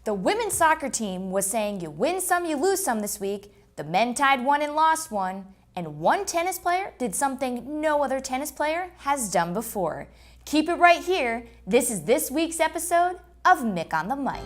The women's soccer team was saying you win some, you lose some this week. The men tied one and lost one. And one tennis player did something no other tennis player has done before. Keep it right here. This is this week's episode of Mick on the Mic.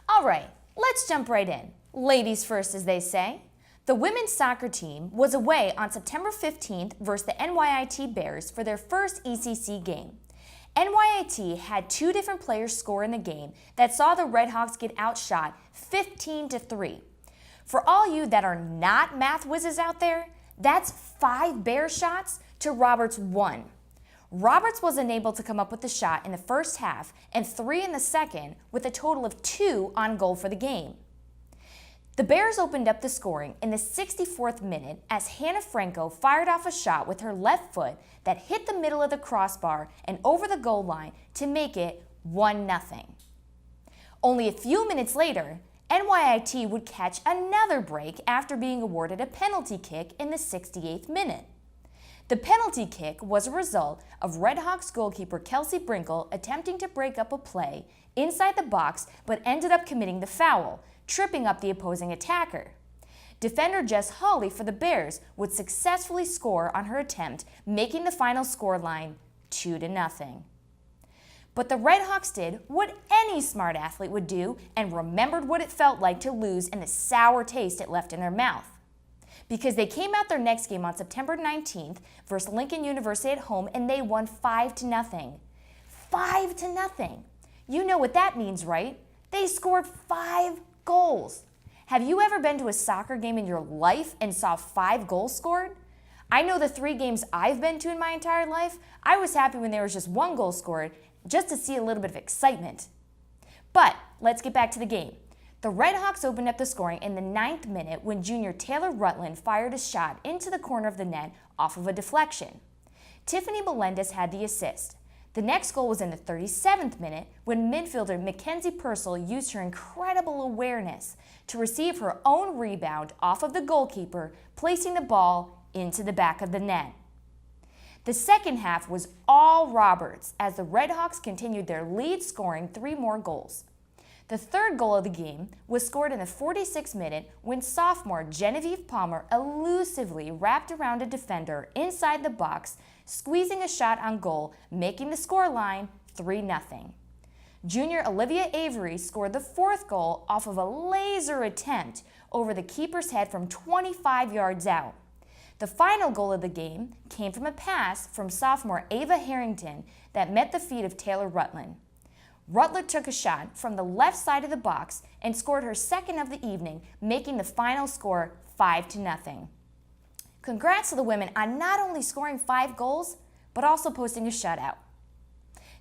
All right, let's jump right in. Ladies first, as they say. The women's soccer team was away on September 15th versus the NYIT Bears for their first ECC game. NYIT had two different players score in the game that saw the Redhawks get outshot 15-3. For all you that are not math whizzes out there, that's 5 Bear shots to Roberts' 1. Roberts was unable to come up with a shot in the first half and 3 in the second, with a total of 2 on goal for the game. The Bears opened up the scoring in the 64th minute as Hannah Franco fired off a shot with her left foot that hit the middle of the crossbar and over the goal line to make it 1-0. Only a few minutes later, NYIT would catch another break after being awarded a penalty kick in the 68th minute. The penalty kick was a result of Redhawks goalkeeper Kelsey Brinkle attempting to break up a play inside the box but ended up committing the foul, tripping up the opposing attacker. Defender Jess Hawley for the Bears would successfully score on her attempt, making the final scoreline 2-0. But the Redhawks did what any smart athlete would do and remembered what it felt like to lose and the sour taste it left in their mouth. Because they came out their next game on September 19th versus Lincoln University at home and they won 5-0. 5-0. You know what that means, right? They scored 5 goals. Have you ever been to a soccer game in your life and saw 5 goals scored? I know the 3 games I've been to in my entire life, I was happy when there was just 1 goal scored, just to see a little bit of excitement. But let's get back to the game. The Redhawks opened up the scoring in the 9th minute when junior Taylor Rutland fired a shot into the corner of the net off of a deflection. Tiffany Melendez had the assist. The next goal was in the 37th minute when midfielder Mackenzie Purcell used her incredible awareness to receive her own rebound off of the goalkeeper, placing the ball into the back of the net. The second half was all Roberts as the Redhawks continued their lead, scoring 3 more goals. The third goal of the game was scored in the 46th minute when sophomore Genevieve Palmer elusively wrapped around a defender inside the box, squeezing a shot on goal, making the scoreline 3-0. Junior Olivia Avery scored the 4th goal off of a laser attempt over the keeper's head from 25 yards out. The final goal of the game came from a pass from sophomore Ava Harrington that met the feet of Taylor Rutland. Rutland took a shot from the left side of the box and scored her second of the evening, making the final score 5-0. Congrats to the women on not only scoring 5 goals, but also posting a shutout.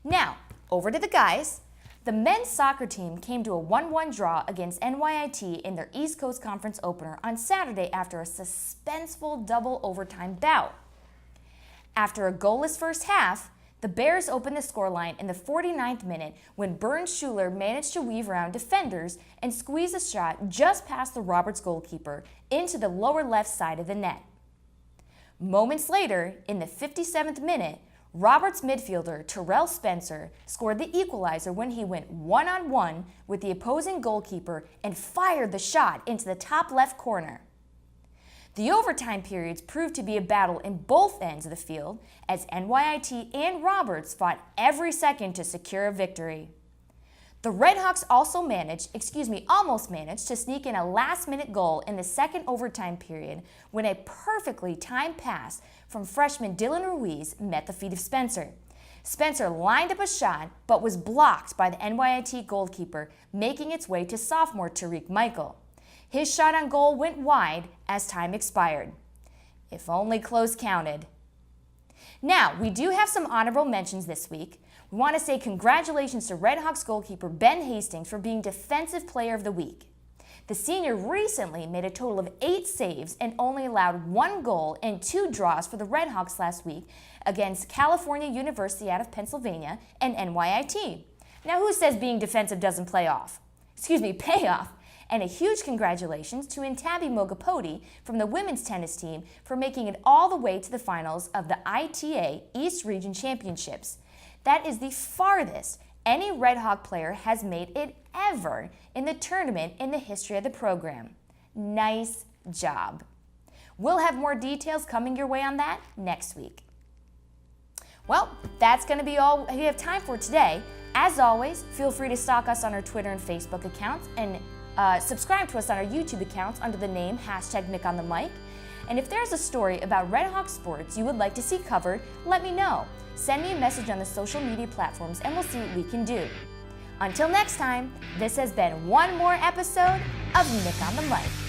Now, over to the guys. The men's soccer team came to a 1-1 draw against NYIT in their East Coast Conference opener on Saturday after a suspenseful double overtime bout. After a goalless first half, the Bears opened the scoreline in the 49th minute when Burns Schuler managed to weave around defenders and squeeze a shot just past the Roberts goalkeeper into the lower left side of the net. Moments later, in the 57th minute, Roberts midfielder Terrell Spencer scored the equalizer when he went one-on-one with the opposing goalkeeper and fired the shot into the top left corner. The overtime periods proved to be a battle in both ends of the field as NYIT and Roberts fought every second to secure a victory. The Redhawks almost managed to sneak in a last-minute goal in the second overtime period when a perfectly timed pass from freshman Dylan Ruiz met the feet of Spencer. Spencer lined up a shot but was blocked by the NYIT goalkeeper, making its way to sophomore Tariq Michael. His shot on goal went wide as time expired. If only close counted. Now, we do have some honorable mentions this week. We want to say congratulations to Redhawks goalkeeper Ben Hastings for being Defensive Player of the Week. The senior recently made a total of 8 saves and only allowed 1 goal and 2 draws for the Redhawks last week against California University out of Pennsylvania and NYIT. Now, who says being defensive doesn't pay off? And a huge congratulations to Intabi Mogapodi from the women's tennis team for making it all the way to the finals of the ITA East Region Championships. That is the farthest any Red Hawk player has made it ever in the tournament in the history of the program. Nice job. We'll have more details coming your way on that next week. Well, that's going to be all we have time for today. As always, feel free to stalk us on our Twitter and Facebook accounts and subscribe to us on our YouTube accounts under the name #MickontheMic. And if there's a story about Red Hawk sports you would like to see covered, let me know. Send me a message on the social media platforms and we'll see what we can do. Until next time, this has been one more episode of Mick on the Mic.